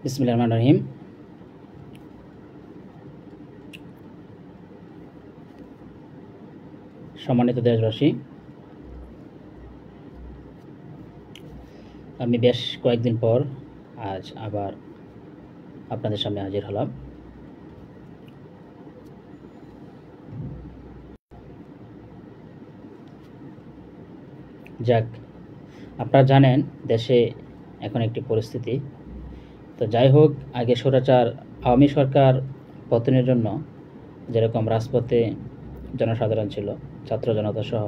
বিসমিল্লাহির রহমানির রহিম। সম্মানিত দেশবাসী, আমি বেশ কয়েকদিন পর আজ আবার আপনাদের সামনে হাজির হলাম। যাক, আপনারা জানেন দেশে এখন একটি পরিস্থিতি। তো যাই হোক, আগে স্বৈরাচার আওয়ামী সরকার পতনের জন্য যেরকম রাজপথে জনসাধারণ ছিল, ছাত্র জনতা সহ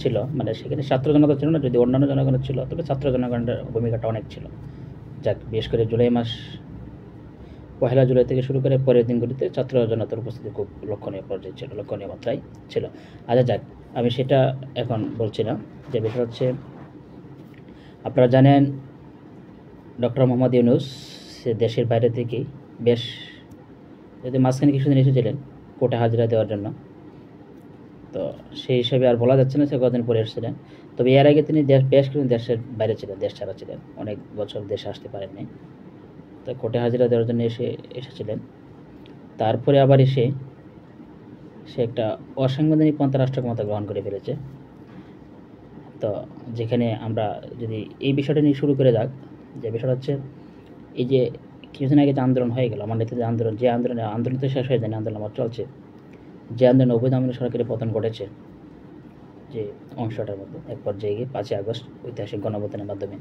ছিল, মানে সেখানে ছাত্র জনতা ছিল না, যদি অন্যান্য জনগণের ছিল, তবে ছাত্র জনগণের ভূমিকাটা অনেক ছিল। যাক, বিশেষ করে জুলাই মাস, পহেলা জুলাই থেকে শুরু করে পরের দিনগুলিতে ছাত্র জনতার উপস্থিতি খুব লক্ষণীয় পর্যায়ে ছিল, লক্ষণীয় মাত্রায় ছিল। আচ্ছা যাক, আমি সেটা এখন বলছি না। যে বিষয় হচ্ছে, আপনারা জানেন ডক্টর মোহাম্মদ ইউনূস সে দেশের বাইরে থেকেই বেশ, যদি মাঝখানে কিছুদিন এসেছিলেন কোর্টে হাজিরা দেওয়ার জন্য, তো সেই হিসাবে আর বলা যাচ্ছে না সে কদিন পরে এসেছিলেন। তবে এর আগে তিনি বেশ কিছুদিন দেশের বাইরে ছিলেন, দেশ ছাড়া ছিলেন, অনেক বছর দেশে আসতে পারেননি। তো কোর্টে হাজিরা দেওয়ার জন্য এসেছিলেন। তারপরে আবার এসে সে একটা অসাংবিধানিক পন্থা রাষ্ট্র ক্ষমতা গ্রহণ করে ফেলেছে। তো যেখানে আমরা যদি এই বিষয়টা নিয়ে শুরু করে যাক, যে বিষয়টা হচ্ছে এই যে কিছুদিন আগে যে আন্দোলন হয়ে গেল, আমার নেতৃত্বে আন্দোলন, যে আন্দোলন তো শেষ হয়ে যায়নি, আন্দোলন আমার চলছে, যে আন্দোলনে অবৈধ আমলে সরকারের পতন ঘটেছে, যে অংশটার মধ্যে এক পর্যায়ে গিয়ে 5ই আগস্ট ঐতিহাসিক গণঅভ্যুত্থানের মাধ্যমে,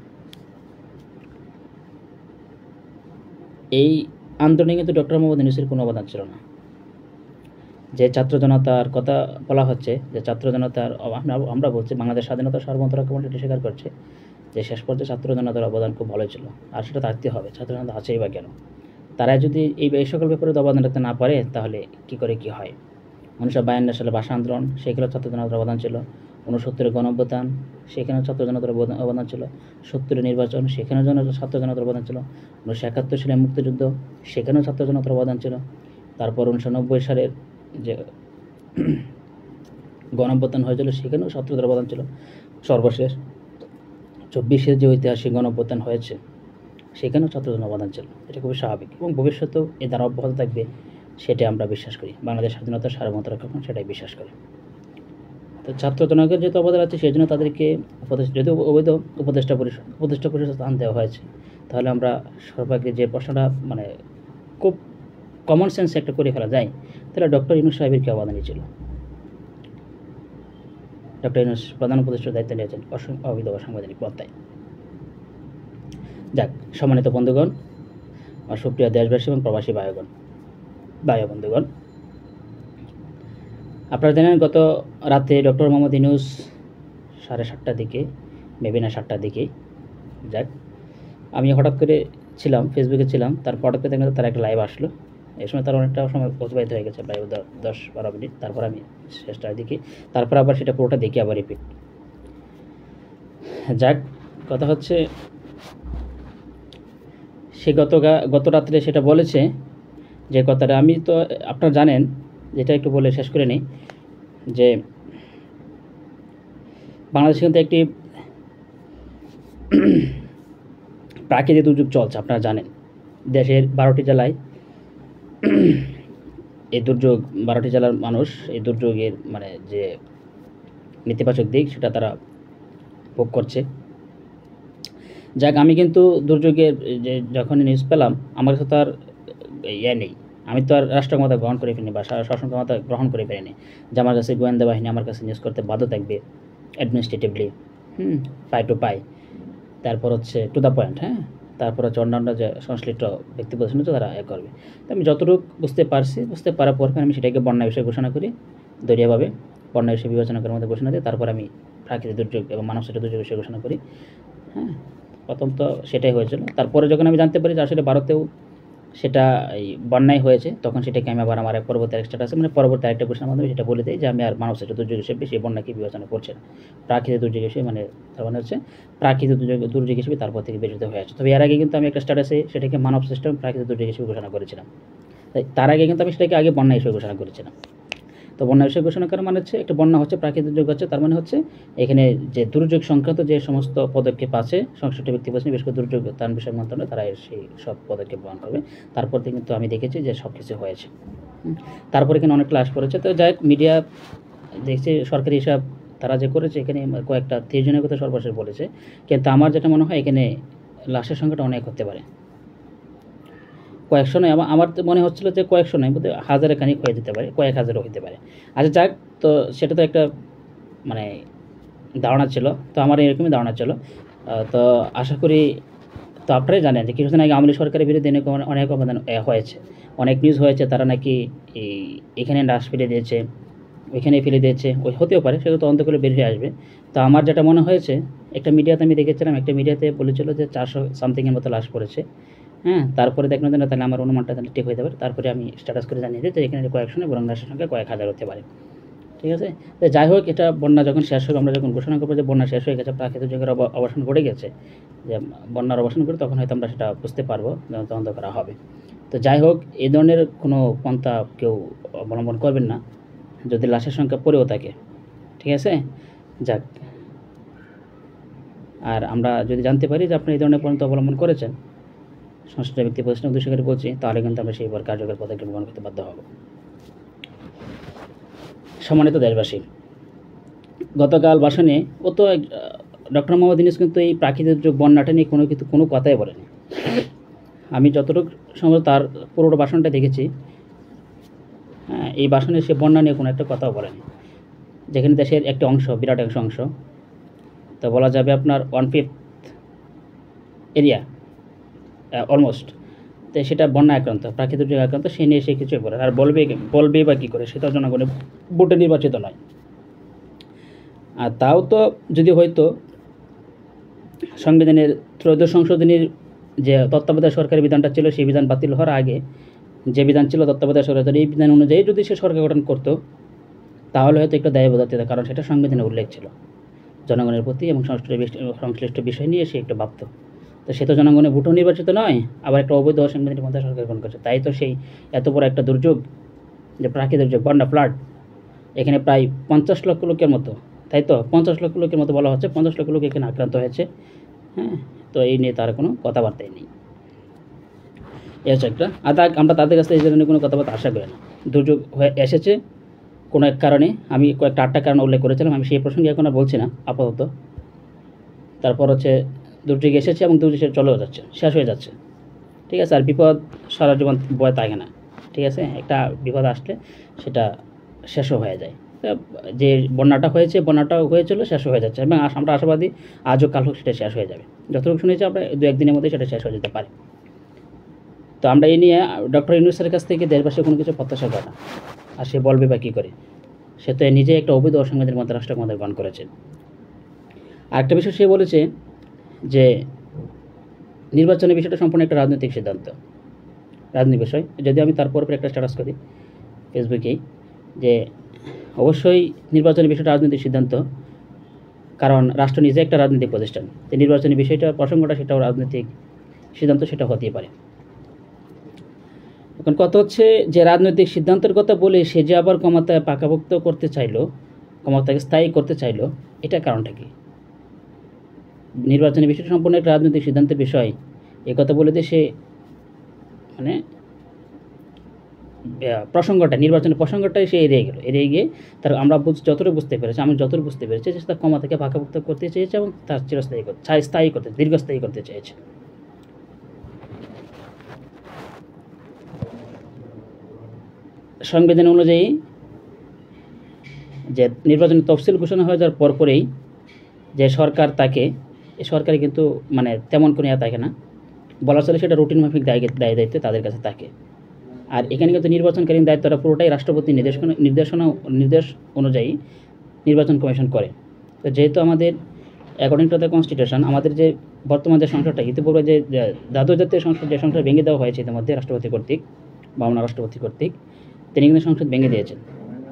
এই আন্দোলনে কিন্তু ডক্টর মোহাম্মদ ইউনূসের কোনো অবদান ছিল না। যে ছাত্র জনতার কথা বলা হচ্ছে, যে ছাত্র জনতার, আমরা বলছি বাংলাদেশ স্বাধীনতা সার্বভৌমত্ব কমিটি এটি স্বীকার করছে যে শেষ পর্যায়ে ছাত্র জনতার অবদান খুব ভালো ছিল, আর সেটা থাকতে হবে। ছাত্র জনতা আছেই বা কেন? তারা যদি এই সকল ব্যাপারে অবদান রাখতে না পারে, তাহলে কি করে কি হয়? 1952 সালে ভাষা আন্দোলন, সেখানেও ছাত্র জনতার অবদান ছিল। 69 গণঅভ্যুত্থান, সেখানেও ছাত্র জনতার অবদান ছিল। 70 নির্বাচন, সেখানেও ছাত্র জনতার অবদান ছিল। 1971 সালে মুক্তিযুদ্ধ, সেখানেও ছাত্র জনতার অবদান ছিল। তারপর 1990 সালের যে গণঅভ্যুত্থান হয়েছিল, সেখানেও ছাত্রদের অবদান ছিল। সর্বশেষ 24-এর যে ঐতিহাসিক গণঅভ্যুত্থান হয়েছে, সেখানেও ছাত্রদের অবদান ছিল। এটা খুবই স্বাভাবিক এবং ভবিষ্যতেও এ দ্বারা অব্যাহত থাকবে, সেটাই আমরা বিশ্বাস করি। বাংলাদেশ স্বাধীনতার সার্বভৌমত্ব রক্ষা সেটাই বিশ্বাস করি। তো ছাত্র জনগণের যেহেতু অবদান আছে, সেই জন্য তাদেরকে যদি অবৈধ উপদেষ্টা পরিষদ স্থান দেওয়া হয়েছে, তাহলে আমরা সর্বাগ্রে যে প্রশ্নটা, মানে খুব কমন সেন্স একটা করে ফেলা যায়, তাহলে ডক্টর ইউনূস সাহেবের কী অবদানই ছিল? ডক্টর ইউনূস প্রধান উপদেষ্টার দায়িত্ব নিয়েছেন অবৈধ অসাংবিধানিক পন্থায়। যাক, সম্মানিত বন্ধুগণ, আর সুপ্রিয় দেশবাসী এবং প্রবাসী ভাই বন্ধুগণ, আপনারা জানেন গত রাতে ডক্টর মোহাম্মদ ইউনূস 7:30টার দিকে, মেবি না 7টার দিকে, যাক, আমি হঠাৎ করে ছিলাম, ফেসবুকে ছিলাম, তারপর হঠাৎ করে দেখলাম তার একটা লাইভ আসলো। এই সময় তার অনেকটা সময় অতিবাহিত হয়ে গেছে, প্রায় 10-12 মিনিট। তারপর আমি শেষটার দিকে, তারপর আবার সেটা পুরোটা দেখি, আবার রিপিট। যাক, কথা হচ্ছে, সে গত রাত্রে সেটা বলেছে, যে কথাটা আমি তো, আপনারা জানেন, যেটা একটু বলে শেষ করে নিই, যে বাংলাদেশে কিন্তু একটি প্রাকৃতিক দুর্যোগ চলছে, আপনারা জানেন। দেশের 12টি জেলায় এই দুর্যোগ, 12টি জেলার মানুষ এই দুর্যোগের, মানে যে নেতিবাচক দিক, সেটা তারা ভোগ করছে। যাক, আমি কিন্তু দুর্যোগের যে যখন নিউজ পেলাম, আমার কাছে তো আর নেই, আমি তো আর রাষ্ট্র ক্ষমতা গ্রহণ করে ফেলিনি বা শাসন ক্ষমতা গ্রহণ করে ফেলিনি, যে আমার কাছে গোয়েন্দা বাহিনী আমার কাছে নিউজ করতে বাধ্য থাকবে অ্যাডমিনিস্ট্রেটিভলি, পাই টু পাই, তারপর হচ্ছে টু দ্য পয়েন্ট, তারপর হচ্ছে অন্যান্য যে সংশ্লিষ্ট ব্যক্তি প্রতিষ্ঠান তারা করবে। তো আমি যতটুকু বুঝতে পারার পর আমি সেটাকে বন্যা বিষয়ে ঘোষণা করি, দলীয়ভাবে বন্যা বিষয়ে বিবেচনা করার মধ্যে ঘোষণা দিই। তারপর আমি প্রাকৃতিক দুর্যোগ এবং মানবসৃষ্ট দুর্যোগ বিষয়ে ঘোষণা করি। প্রথম তো সেটাই হয়েছিল। তারপরে যখন আমি জানতে পারি যে আসলে ভারতেও সেটা এই বন্যায় হয়েছে, তখন সেটাকে আমি আবার আমার পরবর্তী এক স্ট্যাটাসে, মানে পরবর্তী আরেকটা ঘোষণার মাধ্যমে সেটা বলে দিই যে আমি আর মানবসৃষ্ট দুর্যোগ হিসেবে সেই বন্যাকে বিবেচনা করছি না, প্রাকৃতিক দুর্যোগ হিসেবে, মানে তার মানে হচ্ছে প্রাকৃতিক দুর্যোগ হিসেবে তারপর থেকে বিবেচিত হয়ে আছে। তবে এর আগে কিন্তু আমি একটা স্ট্যাটাসে সেটাকে মানবসৃষ্ট প্রাকৃতিক দুর্যোগ হিসেবে ঘোষণা করেছিলাম। তাই তার আগে কিন্তু আমি সেটাকে আগে বন্যা হিসেবে ঘোষণা করেছিলাম। তো বন্যা বিষয়ে ঘোষণা করা মানে হচ্ছে একটা বন্যা হচ্ছে, প্রাকৃতিক দুর্যোগ হচ্ছে, তার মানে হচ্ছে এখানে যে দুর্যোগ সংক্রান্ত যে সমস্ত পদক্ষেপ আছে সংশ্লিষ্ট ব্যক্তি বলছেন, বিশেষ করে দুর্যোগ ত্রাণ বিষয়ক মন্ত্রণালয় তারা সেই সব পদক্ষেপ গ্রহণ করবে। তারপর থেকে কিন্তু আমি দেখেছি যে সব কিছু হয়েছে। তারপরে এখানে অনেক লাশ পড়েছে। তো যাই হোক, মিডিয়া দেখছি সরকারি হিসাব তারা যে করেছে, এখানে কয়েকটা 30 জনের কথা সর্বশেষ বলেছে, কিন্তু আমার যেটা মনে হয় এখানে লাশের সংখ্যাটা অনেক হতে পারে, কয়েকশো নয়। আমার তো মনে হচ্ছিল যে কয়েকশো নয়, বোধহয় হাজারে খানিক হয়ে যেতে পারে, কয়েক হাজারও হতে পারে। আচ্ছা যাক, তো সেটা তো একটা মানে ধারণা ছিল, তো আমার এরকমই ধারণা ছিল। তো আশা করি, তো আপনারাই জানেন যে কিছুদিন আগে আওয়ামী লীগ সরকারের বিরুদ্ধে অনেক অবদান হয়েছে, অনেক নিউজ হয়েছে, তারা নাকি এখানে লাশ ফেলে দিয়েছে, ওইখানে ফেলে দিয়েছে, ওই হতেও পারে, সেগুলো তদন্ত করে বেরিয়ে আসবে। তো আমার যেটা মনে হয়েছে, একটা মিডিয়াতে আমি দেখেছিলাম, একটা মিডিয়াতে বলেছিল যে 400 সামথিংয়ের মতো লাশ পড়েছে। হ্যাঁ, তারপরে দেখলাম যে না, তাহলে আমার অনুমানটা তাহলে ঠিক হতে পারে। তারপরে আমি স্ট্যাটাস করে জানিয়ে দিই যে এখানে কয়েকশো নয়, বরং লাশের সংখ্যা কয়েক হাজার হতে পারে। ঠিক আছে, তো যাই হোক, এটা বন্যা যখন শেষ হবে, আমরা যখন ঘোষণা করবো যে বন্যা শেষ হয়ে গেছে, প্রাকৃতিক দুর্যোগের অবসান ঘটে গেছে, যে বন্যার অবসান করে, তখন হয়তো আমরা সেটা বুঝতে পারবো, তদন্ত করা হবে। তো যাই হোক, এই ধরনের কোনো পন্থা কেউ অবলম্বন করবেন না যদি লাশের সংখ্যা পড়েও থাকে। ঠিক আছে, যাক। আর আমরা যদি জানতে পারি যে আপনি এই ধরনের পন্থা অবলম্বন করেছেন, সংশ্লিষ্ট ব্যক্তি প্রতিষ্ঠান উদ্দেশ্য করে বলছি, তাহলে কিন্তু আমরা সেইবার কার্যকর পদক্ষেপ গ্রহণ করতে বাধ্য হব। সম্মানিত দেশবাসী, গতকাল ভাষণে ডক্টর মোহাম্মদ ইউনূস কিন্তু এই প্রাকৃতিক দুর্যোগ বন্যাটা নিয়ে কোনো কথাই বলেনি। আমি যতটুকু সময় তার পুরো ভাষণটা দেখেছি, হ্যাঁ, এই ভাষণে সে বন্যা নিয়ে কোনো একটা কথাও বলেনি, যেখানে দেশের একটা অংশ, বিরাট অংশ, তো বলা যাবে আপনার 1/5 এরিয়া অলমোস্ট, তো সেটা বন্যা আক্রান্ত, প্রাকৃতিক দুর্যোগ আক্রান্ত, সে নিয়ে সে কিছুই বলে আর বলবেই বা কী করে, সেটা জনগণের ভোটে নির্বাচিত নয়। আর তাও তো যদি হয়তো সংবিধানের 13শ সংশোধনীর যে তত্ত্বাবধায়ক সরকারের বিধানটা ছিল, সেই বিধান বাতিল হওয়ার আগে যে বিধান ছিল তত্ত্বাবধায়ক সরকার, এই বিধান অনুযায়ী যদি সে সরকার গঠন করতো, তাহলে হয়তো একটু দায়বদ্ধতা দিত, কারণ সেটা সংবিধানে উল্লেখ ছিল জনগণের প্রতি, এবং সংশ্লিষ্ট বিষয় নিয়ে সে একটু ভাবত। তো সে তো জনগণের ভোটও নির্বাচিত নয়, আবার একটা অবৈধ অসাংবিধানিক পন্থায় সরকার গঠন করছে। তাই তো সেই এত বড় একটা দুর্যোগ, যে প্রাকৃতিক দুর্যোগ বন্যা, ফ্লাড, এখানে প্রায় 50 লক্ষ লোকের মতো, তাই তো 50 লক্ষ লোকের মতো বলা হচ্ছে, 50 লক্ষ লোক এখানে আক্রান্ত হয়েছে। হ্যাঁ, তো এই নিয়ে তার কোনো কথাবার্তাই নেই। এই হচ্ছে একটা। আমরা তাদের কাছ থেকে এই ধরনের কোনো কথাবার্তা আশা করি না। দুর্যোগ হয়ে এসেছে কোনো এক কারণে, আমি কয়েকটা 8টা কারণ উল্লেখ করেছিলাম, আমি সেই প্রসঙ্গে এখন আর বলছি না আপাতত। তারপর হচ্ছে দুর্যোগ এসেছে এবং দুর্যোগ চলেও যাচ্ছে, শেষ হয়ে যাচ্ছে। ঠিক আছে, আর বিপদ সারা জীবন বয়ে থাকে না। ঠিক আছে, একটা বিপদ আসলে সেটা শেষও হয়ে যায়। যে বন্যাটাও হয়েছিল, শেষ হয়ে যাচ্ছে, এবং আমরা আশাবাদী আজও কাল হোক সেটা শেষ হয়ে যাবে। যতটুকু শুনেছি আমরা 2-1 দিনের মধ্যে সেটা শেষ হয়ে যেতে পারে। তো আমরা এই নিয়ে ডক্টর ইউনূসের কাছ থেকে দেশবাসী কোনো কিছু প্রত্যাশা করে না। আর সে বলবে বা কী করে, সে তো নিজে একটা অবৈধ অসাংবিধানিক মধ্যে রাষ্ট্র ক্ষমতা গ্রহণ করেছে। আরেকটা বিষয় সে বলেছে যে নির্বাচনের বিষয়টা সম্পূর্ণ একটা রাজনৈতিক সিদ্ধান্ত, রাজনৈতিক বিষয়। যদি আমি তারপর একটা স্ট্যাটাস করি ফেসবুকেই, যে অবশ্যই নির্বাচনের বিষয়টা রাজনৈতিক সিদ্ধান্ত, কারণ রাষ্ট্র নিজে একটা রাজনৈতিক প্রতিষ্ঠান, তো নির্বাচনের বিষয়টা, প্রসঙ্গটা সেটাও রাজনৈতিক সিদ্ধান্ত, সেটা হতেই পারে। এখন কথা হচ্ছে যে রাজনৈতিক সিদ্ধান্তের কথা বলে সে যে আবার ক্ষমতায় পাকাপোক্ত করতে চাইলো, ক্ষমতাকে স্থায়ী করতে চাইলো, এটা কারণটা কি? নির্বাচনের বিষয়টা সম্পূর্ণ একটা রাজনৈতিক সিদ্ধান্তের বিষয়, এই কথা বলে দিয়ে সে মানে নির্বাচনের প্রসঙ্গটাই সে এড়িয়ে গিয়ে তার আমরা যতটুকু বুঝতে পেরেছি যে তার ক্ষমতাকে পাকাপোক্ত করতে চেয়েছে এবং তার দীর্ঘস্থায়ী করতে চেয়েছে। সংবিধান অনুযায়ী যে নির্বাচনের তফসিল ঘোষণা হয়ে যাওয়ার পরপরেই যে সরকার তাকে, এই সরকারে কিন্তু মানে তেমন কোনো থাকে না, বলা চলে সেটা রুটিন মাফিক দায়িত্ব তাদের কাছে থাকে। আর এখানে কিন্তু নির্বাচনকালীন দায়িত্বটা পুরোটাই রাষ্ট্রপতির নির্দেশ অনুযায়ী নির্বাচন কমিশন করে। তো যেহেতু আমাদের অ্যাকর্ডিং টু দ্য কনস্টিটিউশন, আমাদের যে বর্তমান যে সংসদটা, ইতিপূর্বে যে দ্বাদশ জাতীয় সংসদ, যে সংসদ ভেঙে দেওয়া হয়েছে ইতিমধ্যে রাষ্ট্রপতি কর্তৃক, বাংলা রাষ্ট্রপতি কর্তৃক, তিনি কিন্তু সংসদ ভেঙে দিয়েছেন।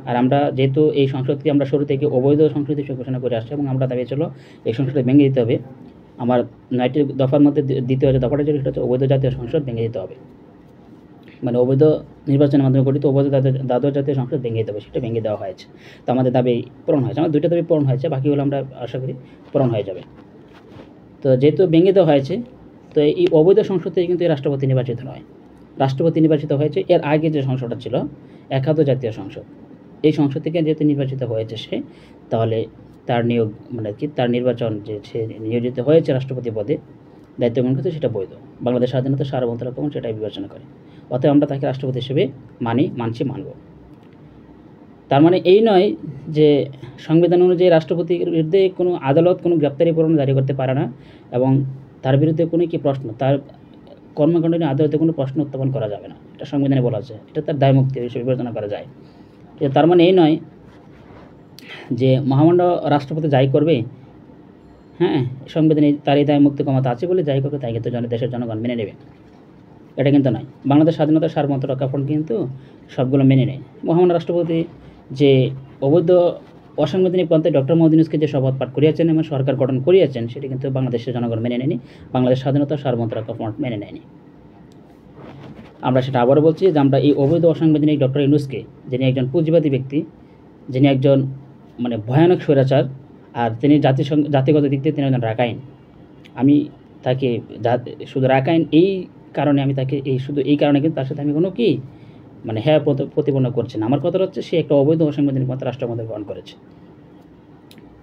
আর আমরা যেহেতু এই সংসদকে আমরা শুরু থেকে অবৈধ সংসদ হিসেবে ঘোষণা করে আসছি, এবং আমরা দাবি ছিল এই সংসদকে ভেঙে দিতে হবে। আমার 9টি দফার মধ্যে দ্বিতীয় যে দফাটা ছিল সেটা হচ্ছে অবৈধ জাতীয় সংসদ ভেঙে দিতে হবে। মানে অবৈধ নির্বাচনের মাধ্যমে গঠিত অবৈধ দ্বাদশ জাতীয় সংসদ ভেঙে দিতে হবে, সেটা ভেঙে দেওয়া হয়েছে। তো আমাদের দাবি পূরণ হয়েছে, আমার 2টা দাবি পূরণ হয়েছে, বাকিগুলো আমরা আশা করি পূরণ হয়ে যাবে। তো যেহেতু ভেঙে দেওয়া হয়েছে, তো এই অবৈধ সংসদ থেকে কিন্তু এই রাষ্ট্রপতি নির্বাচিত নয়, রাষ্ট্রপতি নির্বাচিত হয়েছে এর আগে যে সংসদটা ছিল একাদশ জাতীয় সংসদ, এই সংসদ থেকে যেহেতু নির্বাচিত হয়েছে সে, তাহলে তার নিয়োগ মানে কি তার নির্বাচন যে সে নিয়োজিত হয়েছে রাষ্ট্রপতি পদে দায়িত্ব গ্রহণ করতে, সেটা বৈধ। বাংলাদেশ স্বাধীনতা সার্বভৌমত্ব সেটাই বিবেচনা করে, অতএব আমরা তাকে রাষ্ট্রপতি হিসেবে মানব। তার মানে এই নয় যে সংবিধান অনুযায়ী রাষ্ট্রপতির বিরুদ্ধে কোনো আদালত কোনো গ্রেপ্তারি পরোয়ানা জারি করতে পারে না, এবং তার বিরুদ্ধে কোনো কি প্রশ্ন, তার কর্মকাণ্ড নিয়ে আদালতে কোনো প্রশ্ন উত্থাপন করা যাবে না, এটা সংবিধানে বলা আছে, এটা তার দায়মুক্তি হিসেবে বিবেচনা করা যায়। তার মানে এই নয় যে মহামান্য রাষ্ট্রপতি যাই করবে, হ্যাঁ সংবিধানে তার এই দায়মুক্তি ক্ষমতা আছে বলে যাই করবে তাই কিন্তু দেশের জনগণ মেনে নেবে, এটা কিন্তু নয়। বাংলাদেশ স্বাধীনতার সার্বভৌমত্ব রক্ষা ফ্রন্ট কিন্তু সবগুলো মেনে নেয়। মহামান্য রাষ্ট্রপতি যে অবৈধ অসাংবিধানিক পন্থায় ডক্টর মোহাম্মদ ইউনূসকে যে শপথ পাঠ করিয়েছেন এবং সরকার গঠন করিয়েছেন, সেটি কিন্তু বাংলাদেশের জনগণ মেনে নেয়নি, বাংলাদেশ স্বাধীনতার সার্বভৌমত্ব রক্ষা ফ্রন্ট মেনে নেয়নি। আমরা সেটা আবারও বলছি যে আমরা এই অবৈধ অসাংবিধানিক ডক্টর ইউনূসকে, যিনি একজন পুঁজিবাদী ব্যক্তি, যিনি একজন মানে ভয়ানক স্বৈরাচার, আর তিনি জাতিগত দিক থেকে তিনি একজন রাখাইন, আমি তাকে শুধু রাখাইন এই কারণে আমি তাকে শুধু এই কারণে কিন্তু তার সাথে আমি কোনো কি মানে হ্যাঁ প্রতিপন্ন করছি না। আমার কথা হচ্ছে সে একটা অবৈধ অসাংবিধানিক পন্থা রাষ্ট্রের মধ্যে গ্রহণ করেছে।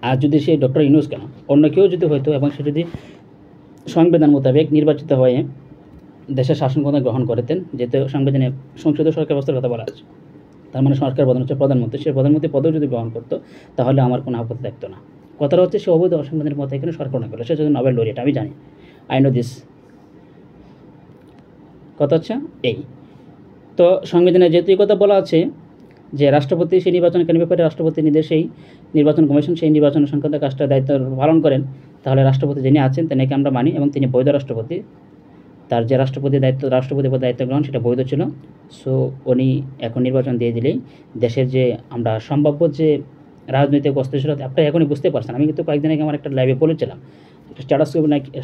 আর যদি সে ডক্টর ইউনূস কেন অন্য কেউ যদি হয়তো, এবং সে যদি সংবিধান মোতাবেক নির্বাচিত হয়ে দেশের শাসন ক্ষমতা গ্রহণ করতেন, যেহেতু সংবিধানে সংসদীয় সরকার ব্যবস্থার কথা বলা আছে, তার মানে সরকার প্রধান হচ্ছে প্রধানমন্ত্রী, সে প্রধানমন্ত্রী পদেও যদি গ্রহণ করতো তাহলে আমার কোনো আপত্তি থাকতো না। কথাটা হচ্ছে সে অবৈধ অসাংবিধানিক পন্থা এখানে সরকার না করলো, সে যদি নোবেল লরিয়েট, আমি জানি, আই নো দিস। কথা হচ্ছে এই, তো সংবিধানে যেহেতু এই কথা বলা আছে যে রাষ্ট্রপতি সেই নির্বাচন কেন ব্যাপারে রাষ্ট্রপতি নির্দেশেই নির্বাচন কমিশন সেই নির্বাচন সংক্রান্ত কাজটা দায়িত্ব পালন করেন, তাহলে রাষ্ট্রপতি যিনি আছেন তেনাকে আমরা মানি, এবং তিনি বৈধ রাষ্ট্রপতি, তার যে রাষ্ট্রপতি পদে দায়িত্ব গ্রহণ সেটা বৈধ ছিল। সো উনি এখন নির্বাচন দিয়ে দিলেই দেশের যে আমরা সম্ভাব্য যে রাজনৈতিক অস্থিরতা, আপনারা এখনই বুঝতে পারছেন। আমি কিন্তু কয়েকদিন আগে আমার একটা লাইভে বলেছিলাম,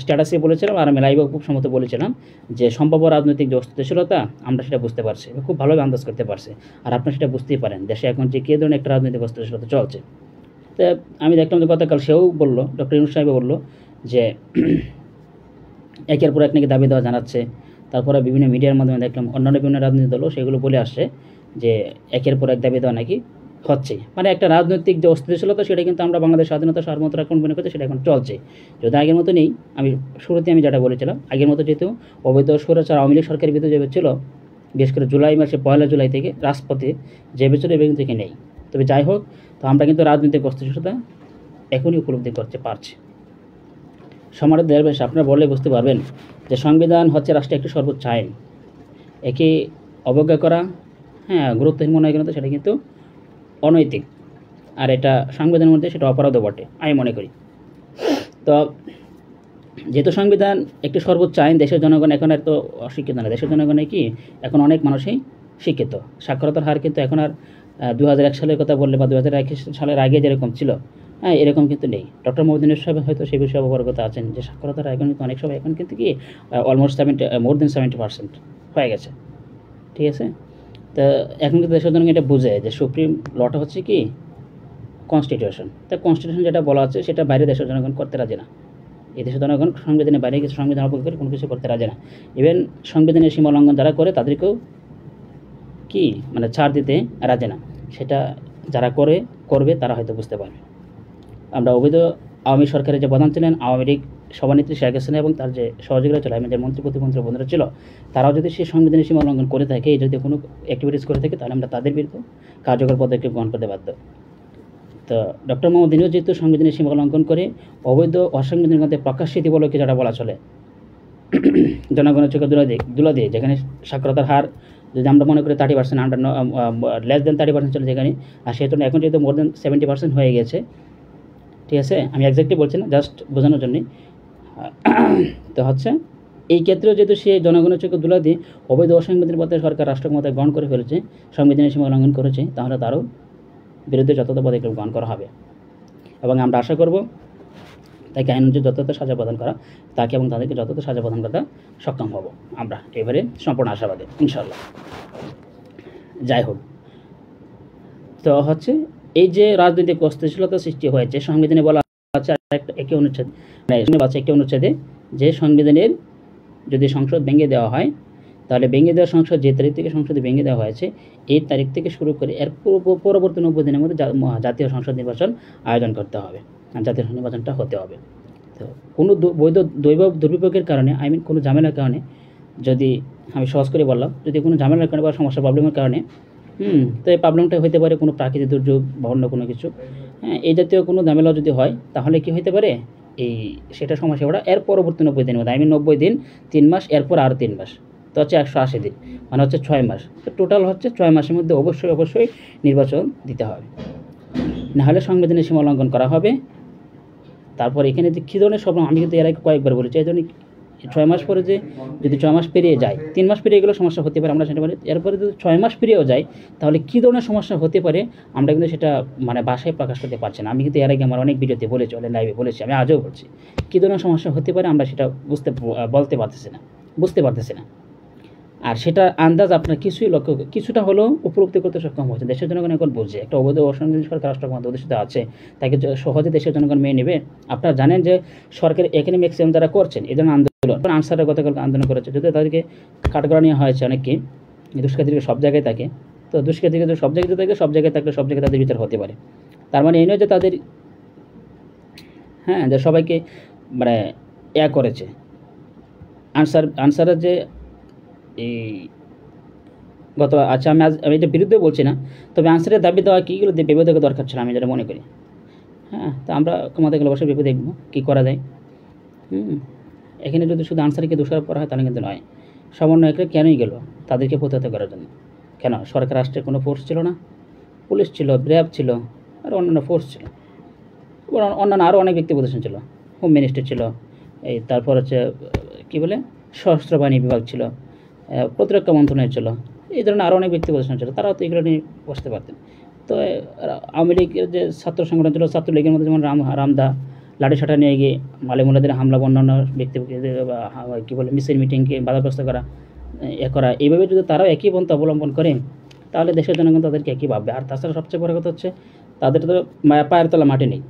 স্ট্যাটাসে বলেছিলাম, আর আমি লাইভে খুব সম্মত বলেছিলাম যে সম্ভাব্য রাজনৈতিক যে অস্থিরতা আমরা সেটা বুঝতে পারছি, খুব ভালোভাবে আন্দাজ করতে পারছি, আর আপনারা সেটা বুঝতেই পারেন দেশে এখন যে কী ধরনের একটা রাজনৈতিক অস্থিরতা চলছে। তো আমি দেখলাম যে গতকাল সেও বললো, ডক্টর ইউনূস সাহেব বললো যে একের পর এক নাকি দাবি দেওয়া জানাচ্ছে, তারপরে বিভিন্ন মিডিয়ার মাধ্যমে দেখলাম অন্যান্য বিভিন্ন রাজনৈতিক দলও সেগুলো বলে আসছে যে একের পর এক দাবি দেওয়া নাকি হচ্ছে, মানে একটা রাজনৈতিক যে অস্থিতিশীলতা সেটা কিন্তু আমরা বাংলাদেশ স্বাধীনতা সার্বভৌমত্ব রক্ষা মনে করতে সেটা এখন চলছে। যদি আগের মতো নেই, আমি শুরুতে যেটা বলেছিলাম, আগের মতো যেহেতু অবৈধ স্বৈরাচার আওয়ামী লীগ সরকারের বিরুদ্ধে যে ছিল, বিশেষ করে জুলাই মাসে 1 জুলাই থেকে রাজপথে যে বেচল এবার কিন্তু থেকে নেই। তবে যাই হোক, তো আমরা কিন্তু রাজনৈতিক অস্থিতিশীলতা এখনই উপলব্ধি করতে পারছি। সমাজের দেশ আপনারা বললে বুঝতে পারবেন যে সংবিধান হচ্ছে রাষ্ট্রের একটি সর্বোচ্চ আইন, একে অবজ্ঞা করা হ্যাঁ গুরুত্বহীন মনে হয়, কিন্তু সেটা কিন্তু অনৈতিক, আর এটা সংবিধানের মধ্যে সেটা অপরাধও বটে আমি মনে করি। তো যেহেতু সংবিধান একটি সর্বোচ্চ আইন, দেশের জনগণ এখন এত অশিক্ষিত না, দেশের জনগণে কি এখন অনেক মানুষই শিক্ষিত, সাক্ষরতার হার কিন্তু এখন আর 2001 সালের কথা বললে বা 2021 সালের আগে যেরকম ছিল হ্যাঁ এরকম কিন্তু নেই। ডক্টর মোহাম্মদ ইউনূস সাহেব হয়তো সেই বিষয়ে অবগত আছেন যে সাক্ষরতার এখন কিন্তু অনেক সময় এখন কিন্তু কি অলমোস্ট মোর দেন 70% হয়ে গেছে, ঠিক আছে। তা এখন কিন্তু দেশের জনগণ এটা বুঝে যে সুপ্রিম লটা হচ্ছে কি কনস্টিটিউশন, তা কনস্টিটিউশন যেটা বলা আছে সেটা বাইরে দেশের জনগণ করতে রাজি না, এই দেশের জনগণ সংবিধানের বাইরে কিছু সংবিধান অপেক্ষা করে কোনো কিছু করতে রাজি না। ইভেন সংবিধানের সীমা লঙ্ঘন যারা করে তাদেরকেও কি মানে ছাড় দিতে রাজি না, সেটা যারা করবে তারা হয়তো বুঝতে পারবে। আমরা অবৈধ আওয়ামী সরকারের যে প্রধান ছিলেন আওয়ামী লীগ সভানেত্রী শেখ হাসিনা এবং তার যে সহযোগীরা ছিল, আমাদের মন্ত্রী প্রতিমন্ত্রী বন্ধুরা ছিল, তারাও যদি সেই সংবিধানের সীমা লঙ্ঘন করে থাকে, যদি কোনো অ্যাক্টিভিটিস করে থাকে, তাহলে আমরা তাদের বিরুদ্ধে কার্যকর পদক্ষেপ গ্রহণ করতে বাধ্য। তো ডক্টর মোহাম্মদ ইউনূস যেহেতু সংবিধানের সীমা লঙ্ঘন করে অবৈধ অসাংবিধানিক মধ্যে প্রকাশ্যে দিবলোকে যেটা বলা চলে জনগণের চোখে দুলা দিয়ে যেখানে সাক্ষরতার হার যদি আমরা মনে করি 30% লেস দেন 30% চলে যেখানে, আর সেই তুলনায় এখন যেহেতু মোর দেন 70% হয়ে গেছে, ঠিক আছে, আমি এক্স্যাক্টলি বলছি না, জাস্ট বোঝানোর জন্যই। তো হচ্ছে এই ক্ষেত্রেও যেহেতু সে জনগণের চোখে দুলা দিয়ে অবৈধ অসাংবিধানিক পথে সরকার রাষ্ট্র ক্ষমতায় গ্রহণ করে ফেলেছে, সংবিধানের সীমা লঙ্ঘন করেছে, তাহলে তারও বিরুদ্ধে যথাযথ পদক্ষেপ গ্রহণ করা হবে। এবং আমরা আশা করব তাকে আইন অনুযায়ী যথাযথ সাজা প্রদান করা, তাকে এবং তাদেরকে যথাযথ সাজা প্রদান করতে সক্ষম হব আমরা, এবারে সম্পূর্ণ আশাবাদী ইনশাআল্লাহ। যাই হোক, তো হচ্ছে এই যে রাজনৈতিক অস্থিতিশীলতা সৃষ্টি হয়েছে, সংবিধানে বলা আছে একটি অনুচ্ছেদ, একটি অনুচ্ছেদে যে সংবিধানের যদি সংসদ ভেঙে দেওয়া হয়, তাহলে ভেঙে দেওয়া সংসদ যে তারিখ থেকে সংসদে ভেঙে দেওয়া হয়েছে এই তারিখ থেকে শুরু করে এর পরবর্তী 90 দিনের মধ্যে জাতীয় সংসদ নির্বাচন আয়োজন করতে হবে, জাতীয় নির্বাচনটা হতে হবে। তো কোনো বৈধ দুর্বিপাকের কারণে, কোনো ঝামেলার কারণে, যদি আমি সহজ করে বললাম, যদি কোনো ঝামেলার কারণে বা সমস্যা প্রবলেমের কারণে তো এই প্রবলেমটা হতে পারে কোনো প্রাকৃতিক দুর্যোগ বা অন্য কোনো কিছু, এই জাতীয় কোনো ঝামেলা যদি হয় তাহলে কি হতে পারে, সেটা সমস্যা ওটা এর পরবর্তী 90 দিনের মধ্যে, 90 দিন 3 মাস, এরপর আরও 3 মাস, তো হচ্ছে 180 দিন, মানে হচ্ছে 6 মাস। তো টোটাল হচ্ছে 6 মাসের মধ্যে অবশ্যই নির্বাচন দিতে হবে, নাহলে সংবিধানের সীমা লঙ্ঘন করা হবে। তারপর এখানে যে কী ধরনের সব, আমি কিন্তু এর আগে কয়েকবার বলেছি, এই ধরনের 6 মাস পরে যে যদি 6 মাস পেরিয়ে যায়, 3 মাস পেরিয়ে গেলেও সমস্যা হতে পারে, আমরা সেটা বলি। এরপরে যদি 6 মাস পেরিয়েও যায় তাহলে কী ধরনের সমস্যা হতে পারে আমরা কিন্তু সেটা মানে ভাষায় প্রকাশ করতে পারছি না। আমি কিন্তু এর আগে আমার অনেক ভিডিওতে বলেছি, অনেক লাইভে বলেছি, আমি আজও বলছি, কী ধরনের সমস্যা হতে পারে আমরা সেটা বুঝতে পারতেছি না। আর সেটা আন্দাজ আপনার কিছুটা হলেও উপলব্ধি করতে সক্ষম হয়েছে। দেশের জনগণ এখন বুঝছে একটা অবৈধ অসাংবিধানিক সরকার রাষ্ট্রক্ষমতা অধিষ্ঠিত আছে, তাকে সহজে দেশের জনগণ মেনে নেবে। আপনারা জানেন যে সরকার এখানে ম্যাক্সিমাম যারা করছেন এই ধরনের আন্দোলন, আনসাররা গতকাল আন্দোলন করেছে, যদি তাদেরকে কাঠগড়া নেওয়া হয়েছে অনেককে, দুষ্কৃতিকে সব জায়গায় থাকে, তো দুষ্কৃতিকে সব জায়গায় থাকে, সব জায়গায় থাকলে সব জায়গায় তাদের ভিতর হতে পারে। তার মানে এই নয় যে তাদের যে সবাইকে মানে করেছে। আনসারের যে এই আচ্ছা, আমি এটা বিরুদ্ধে বলছি না, তবে আনসারের দাবি দেওয়া কীগুলো ভেবে দেখা দরকার ছিল, আমি যেটা মনে করি। তো আমরা তোমাদের অবশ্যই ভেবে দেখবো কী করা যায়। এখানে যদি শুধু আনসারকে দোষারোপ করা হয় তাহলে কিন্তু নয়। সমন্বয়করা কেনই গেল তাদেরকে প্রতিহত করার জন্য? কেন সরকার রাষ্ট্রের কোনো ফোর্স ছিল না? পুলিশ ছিল, র্যাব ছিল, আর অন্যান্য ফোর্স ছিল, অন্যান্য আরও অনেক ব্যক্তি প্রতিষ্ঠান ছিল, হোম মিনিস্টার ছিল, তারপর হচ্ছে কী বলে সশস্ত্র বাহিনী বিভাগ ছিল, প্রতিরক্ষা মন্ত্রণালয় ছিল, এই ধরনের আরও অনেক ব্যক্তি প্রতিষ্ঠান ছিল, তারাও তো এগুলো নিয়ে বসতে পারতেন। তো আওয়ামী লীগের যে ছাত্র সংগঠন ছিল, ছাত্রলীগের মধ্যে যেমন রামদা লাঠিসাঠা নিয়ে গিয়ে মালিমুল্লাদের হামলা, অন্যান্য ব্যক্তি কী বলে মিছিল মিটিংকে বাধাগ্রস্ত করা, এইভাবে যদি তারাও একই পন্থা অবলম্বন করে তাহলে দেশের জনগণ তাদেরকে একই ভাববে। আর তাছাড়া সবচেয়ে বড় কথা হচ্ছে তাদের তো পায়ের তলা মাটি নেই।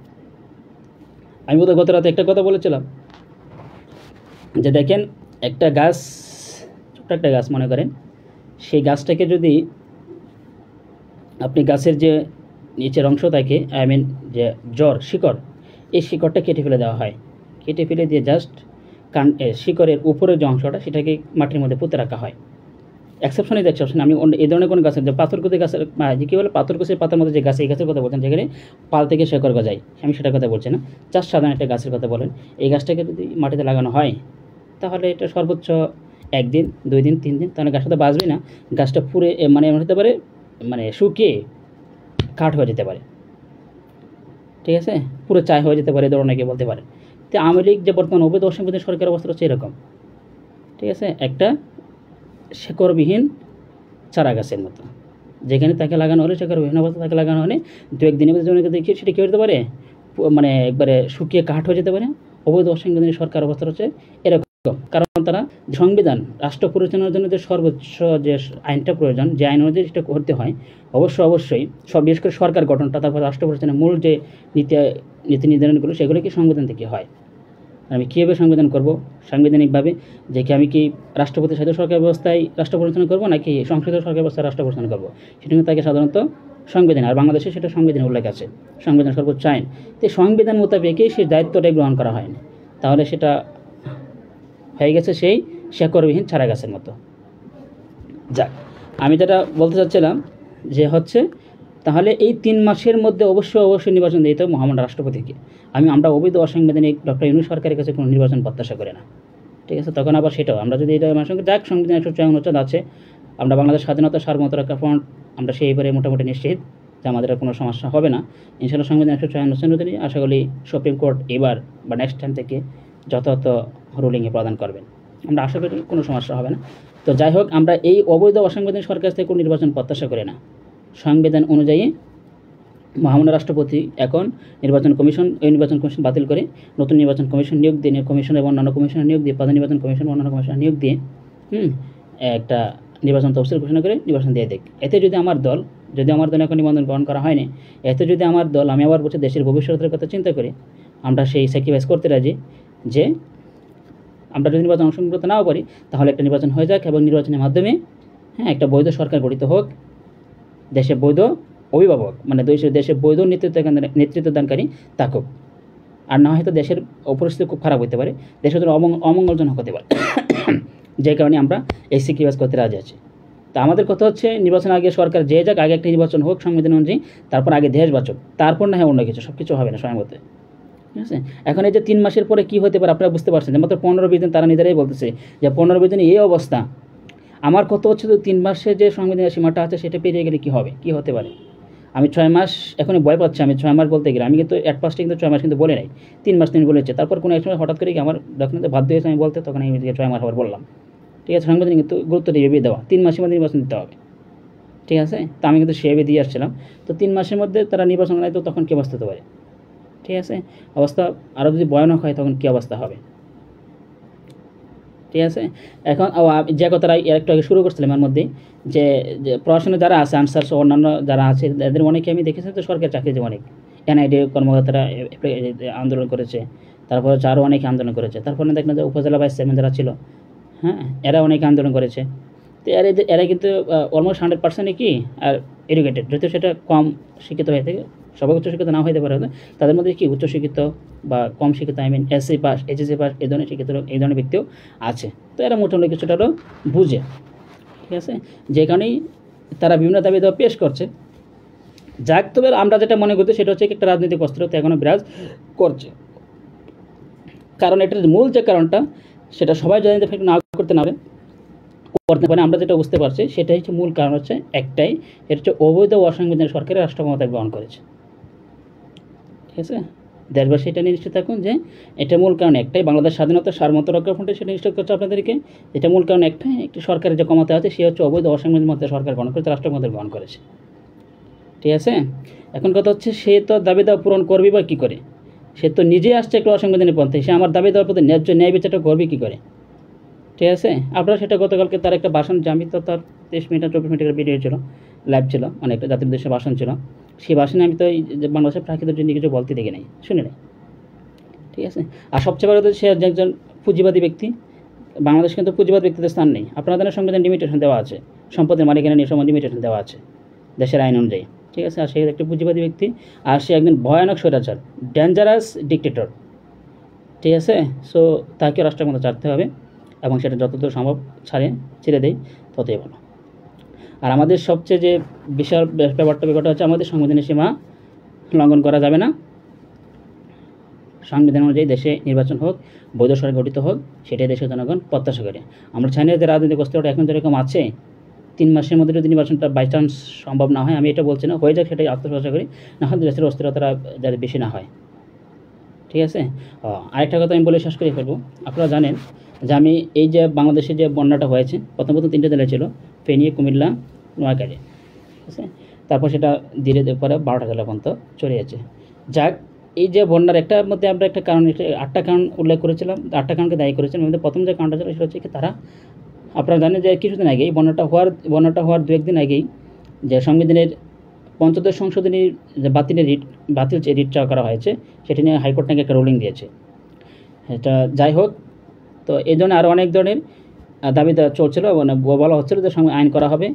আমি বোধহয় গত রাতে একটা কথা বলেছিলাম যে দেখেন, একটা গাছ, ছোট্ট একটা গাছ মনে করেন, সেই গাছটাকে যদি আপনি গাছের যে নিচের অংশ থাকে, যে শিকড়, এই শিকড়টা কেটে ফেলে দেওয়া হয়, কেটে ফেলে দিয়ে জাস্ট শিকড়ের উপরের যে অংশটা সেটাকে মাটির মধ্যে পুঁতে রাখা হয়। Exception is exception. আমি এই ধরনের কোনো গাছের যে পাথরকুচি গাছের যে কী বলে পাথরকুচির পাতার মধ্যে যে গাছ, এই গাছের কথা বলছেন যেখানে পাল থেকে শেকড় গজায়, আমি সেটার কথা বলছি না, জাস্ট সাধারণ একটা গাছের কথা বলেন। এই গাছটাকে যদি মাটিতে লাগানো হয় তাহলে এটা সর্বোচ্চ 1 দিন, 2 দিন, 3 দিন, তাহলে গাছটা তো বাঁচবে না, গাছটা পুরে মানে এমন হতে পারে শুকিয়ে কাঠ হয়ে যেতে পারে, ঠিক আছে, পুরো চাই হয়ে যেতে পারে, ধরো অনেকে বলতে পারে। তো আওয়ামী লীগ যে বর্তমান অবৈধ অসাংবিধানিক সরকারের অবস্থা হচ্ছে এরকম, ঠিক আছে, একটা শেকড়বিহীন চারা গাছের মতো, যেখানে তাকে লাগানো হলে শেকড়বিহীন অবস্থা তাকে লাগানো হলে 2-1 দিনের মধ্যে জনকে দেখি সেটা কী হতে পারে, একবারে শুকিয়ে কাঠ হয়ে যেতে পারে। অবৈধ অসাংবিধানিক সরকার অবস্থা হচ্ছে এরকম, কারণ তারা সংবিধান রাষ্ট্র পরিচালনার জন্য যে সর্বোচ্চ যে আইনটা প্রয়োজন, যে আইন অনুযায়ী সেটা করতে হয়, অবশ্যই বিশেষ করে সরকার গঠনটা, তারপর রাষ্ট্র পরিচালনার মূল যে নীতি নির্ধারণগুলো সেগুলো কি সংবিধান থেকে হয়। আমি কীভাবে সংবিধান করব সাংবিধানিকভাবে, যে কি আমি কি রাষ্ট্রপতি সাথে সরকার ব্যবস্থায় রাষ্ট্র পরিচালনা করবো নাকি সংসদীয় সরকার ব্যবস্থায় রাষ্ট্র পরিচালনা করবো, সেটা কিন্তু তাকে সাধারণত সংবিধান, আর বাংলাদেশে সেটা সংবিধানে উল্লেখ আছে, সংবিধান সর্বোচ্চ আইন। তো সংবিধান মোতাবেকই সেই দায়িত্বটাই গ্রহণ করা হয়নি, তাহলে সেটা হয়ে গেছে সেই শেকড়বিহীন চারা গাছের মতো। যাক, আমি যেটা বলতে চাচ্ছিলাম যে হচ্ছে তাহলে এই 3 মাসের মধ্যে অবশ্যই নির্বাচন দিতে হবে মহামান্য রাষ্ট্রপতিকে। আমরা অবৈধ অসাংবিধানিক ডক্টর ইউনূস সরকারের কাছে কোনো নির্বাচন প্রত্যাশা করি না, ঠিক আছে। তখন আবার সেটাও আমরা যদি এটা আমার সঙ্গে যাক, সংবিধান 154 অনুচ্ছেদ আছে, আমরা বাংলাদেশ স্বাধীনতা সার্বভৌমত্ব রক্ষা ফ্রন্ট, আমরা সেইবারে মোটামুটি নিশ্চিত যে আমাদের কোনো সমস্যা হবে না ইনশাআল্লাহ। সংবিধান 154 অনুচ্ছেদ অনুযায়ী আশা করি সুপ্রিম কোর্ট এবার বা নেক্সট টাইম থেকে যথাযথ রুলিংয়ে প্রদান করবেন, আমরা আশা করি কোনো সমস্যা হবে না। তো যাই হোক, আমরা এই অবৈধ অসাংবিধানিক সরকার থেকে কোনো নির্বাচন প্রত্যাশা করি না। সংবিধান অনুযায়ী মহামান্য রাষ্ট্রপতি এখন নির্বাচন কমিশন বাতিল করে নতুন নির্বাচন কমিশন নিয়োগ দিয়ে কমিশন এবং অন্যান্য কমিশনের নিয়োগ দিয়ে প্রধান নির্বাচন কমিশন অন্যান্য কমিশনের নিয়োগ দিয়ে একটা নির্বাচন তফসিল ঘোষণা করে নির্বাচন দিয়ে দেখ। এতে যদি আমার দল এখন নিবন্ধন গ্রহণ করা হয়নি, এতে যদি আমার দল, আমি আবার বলছি দেশের ভবিষ্যতের কথা চিন্তা করি, আমরা সেই স্যাক্রিফাইস করতে রাজি যে আমরা যদি নির্বাচন অংশগ্রহণ করতে নাও পারি তাহলে একটা নির্বাচন হয়ে যাক এবং নির্বাচনের মাধ্যমে একটা বৈধ সরকার গঠিত হোক, দেশে বৈধ অভিভাবক মানে দেশে বৈধ নেতৃত্বদানকারী থাকুক। আর না হয়তো দেশের পরিস্থিতি খুব খারাপ হতে পারে, দেশের জন্য অমঙ্গলজনক হতে পারে, যে কারণে আমরা এই স্যাক্রিফাইস করতে রাজি আছি। তা আমাদের কথা হচ্ছে নির্বাচন আগে সরকার যে যাক, আগে একটা নির্বাচন হোক সংবিধান অনুযায়ী, তারপর আগে দেশ বাঁচুক, তারপর না হয় অন্য কিছু, সব কিছু হবে না সময় মতো। ঠিক আছে, এখন এই যে 3 মাসের পরে কী হতে পারে আপনারা বুঝতে পারছেন, যে মাত্র 15-20 দিন তারা নিজেরাই বলতেছে যে 15-20 দিন এই অবস্থা। আমার কথা হচ্ছে তো 3 মাসের যে সংবিধানের সীমাটা আছে সেটা পেরিয়ে গেলে কী হবে, কী হতে পারে। আমি 6 মাস এখনই ভয় পাচ্ছি, আমি 6 মাস বলতে গেলে আমি কিন্তু অ্যাট ফার্স্টে কিন্তু 6 মাস কিন্তু বলে নাই, 3 মাস তিনি বলেছে। তারপর কোনো এক সময় হঠাৎ করে আমার যখন বাধ্য হয়েছে আমি বলতে, তখন আমি 6 মাস আবার বললাম। ঠিক আছে, সংবিধান কিন্তু গুরুত্ব দিয়ে দেওয়া 3 মাসের মধ্যে নির্বাচন দিতে হবে। ঠিক আছে, তা আমি কিন্তু সেভাবে দিয়ে আসছিলাম। তো 3 মাসের মধ্যে তারা নির্বাচন নেয়, তো তখন কী অবস্থা হতে পারে। ঠিক আছে, অবস্থা আরও যদি ভয়ানক হয় তখন কী অবস্থা হবে। ঠিক আছে, এখন যে কথাটা একটু আগে শুরু করছিলাম এর মধ্যে, যে প্রশাসনে যারা আছে আনসার সহ অন্যান্য যারা আছে এদের অনেকে আমি দেখেছি তো সরকারি চাকরিতে অনেক এনআইডি কর্মকর্তারা আন্দোলন করেছে, তারপর হচ্ছে আরও অনেকে আন্দোলন করেছে। তারপরে দেখলাম যে উপজেলা ভাইস চেয়ারম্যান যারা ছিল, এরা অনেকে আন্দোলন করেছে। তো এরা কিন্তু অলমোস্ট 100% কি আর এডুকেটেড, যদিও সেটা কম শিক্ষিত হয়ে থাকে, সবাই উচ্চশিক্ষিত না হতে পারে, তাদের মধ্যে কি উচ্চশিক্ষিত বা কম শিক্ষিত, এসসি পাস, এইচএসসি পাস, এই ধরনের শিক্ষিত এই ধরনের ব্যক্তিও আছে। তো এরা মোটামুটি কিছুটা বুঝে। ঠিক আছে, যে কারণেই তারা বিভিন্ন দাবি দাওয়া পেশ করছে। যাক, তবে আমরা যেটা মনে করছি সেটা হচ্ছে একটা রাজনৈতিক অস্থিরতা এখনও বিরাজ করছে। কারণ এটার মূল যে কারণটা সেটা সবাই যদি না করতে পারে, আমরা যেটা বুঝতে পারছি সেটাই হচ্ছে মূল কারণ হচ্ছে একটাই, এটা হচ্ছে অবৈধ অসাংবিধানিক সরকারের রাষ্ট্র ক্ষমতা গ্রহণ করেছে। ঠিক আছে, দেশবাসী এটা নিশ্চিত থাকুন যে এটা মূল কারণ একটাই, বাংলাদেশ স্বাধীনতা সার্বভৌমত্ব রক্ষা ফ্রন্টে সেটা নিশ্চিত করছে আপনাদেরকে। এটা মূল কারণ একটাই, একটি সরকারের যে ক্ষমতা আছে সে হচ্ছে অবৈধ অসাংবিধানিক মধ্যে সরকার গ্রহণ করেছে, রাষ্ট্র ক্ষমতা গ্রহণ করেছে। ঠিক আছে, এখন কথা হচ্ছে সে তো দাবি দাওয়া পূরণ করবে বা কী করে, সে তো নিজে আসছে একটা অসাংবিধানিক পন্থে, সে আমার দাবি দেওয়ার প্রতি ন্যায় বিচারটা করবে কী করে। ঠিক আছে, আপনারা সেটা গতকালকে তার একটা ভাষণ, যে আমি তো তার 23 মিনিট 24 মিনিটের ভিডিও ছিল, লাইভ ছিল, একটা জাতির উদ্দেশ্যে ভাষণ ছিল, সেই ভাষণে আমি তো এই বাংলাদেশের প্রাকৃতিক জন্য কিছু বলতে দেখি নাই, শুনে নাই। ঠিক আছে, আর সবচেয়ে বড় সে একজন পুঁজিবাদী ব্যক্তি। বাংলাদেশ কিন্তু পুঁজিবাদ ব্যক্তিদের স্থান নেই, আপনাদের সংবিধান লিমিটেশন দেওয়া আছে, সম্পদের মালিকানা নিয়ে সময় লিমিটেশন দেওয়া আছে দেশের আইন অনুযায়ী। ঠিক আছে, আর সে একটি পুঁজিবাদী ব্যক্তি, আর সে একজন ভয়ানক স্বৈরাচার, ডেঞ্জারাস ডিক্টেটর। ঠিক আছে, সো তাকে রাষ্ট্রক্ষমতা ছাড়তে হবে এবং সেটা যতদূর সম্ভব ছেড়ে দেয় ততই ভালো। আর আমাদের সবচেয়ে যে বিশাল ব্যাপারটা হচ্ছে আমাদের সংবিধানের সীমা লঙ্ঘন করা যাবে না। সংবিধান অনুযায়ী দেশে নির্বাচন হোক, বৈধ সরকার গঠিত হোক, সেটাই দেশের জনগণ প্রত্যাশা করে। আমরা চাই না যে রাজনৈতিক অস্থিরতা এখন যেরকম আছে, 3 মাসের মধ্যে যদি নির্বাচনটা বাই চান্স সম্ভব না হয়, আমি এটা বলছি না, হয়ে যাক সেটাই আত্মপ্রত্যাশা করি, না হলে দেশের অস্থিরতাটা যাতে বেশি না হয়। ঠিক আছে, আরেকটা কথা আমি বলে শেষ করে ফেলবো। আপনারা জানেন যে আমি এই যে বাংলাদেশে যে বন্যাটা হয়েছে, প্রথম 3টে জেলা ছিল, ফেনী, কুমিল্লা, নোয়াখালী। ঠিক আছে, তারপর সেটা ধীরে ধীরে পরে 12টা জেলা পর্যন্ত ছড়িয়েছে। যাক, এই যে বন্যার একটার মধ্যে আমরা একটা কারণ, 8টা কারণ উল্লেখ করেছিলাম, 8টা কারণকে দায়ী করেছিলাম। আমাদের প্রথম যে কারণটা ছিল সেটা হচ্ছে কি, তারা আপনারা জানেন যে কিছুদিন আগেই বন্যাটা হওয়ার 2-1 দিন আগেই যে সংবিধানের 75 সংশোধনীর যে বাতিল যে রিট চাওয়া করা হয়েছে, সেটি নিয়ে হাইকোর্ট নাকি একটা রুলিং দিয়েছে। এটা যাই হোক, তো এই জন্য আরও অনেক ধরনের দাবি চলছিল, মানে বলা হচ্ছিল যে আইন করা হবে,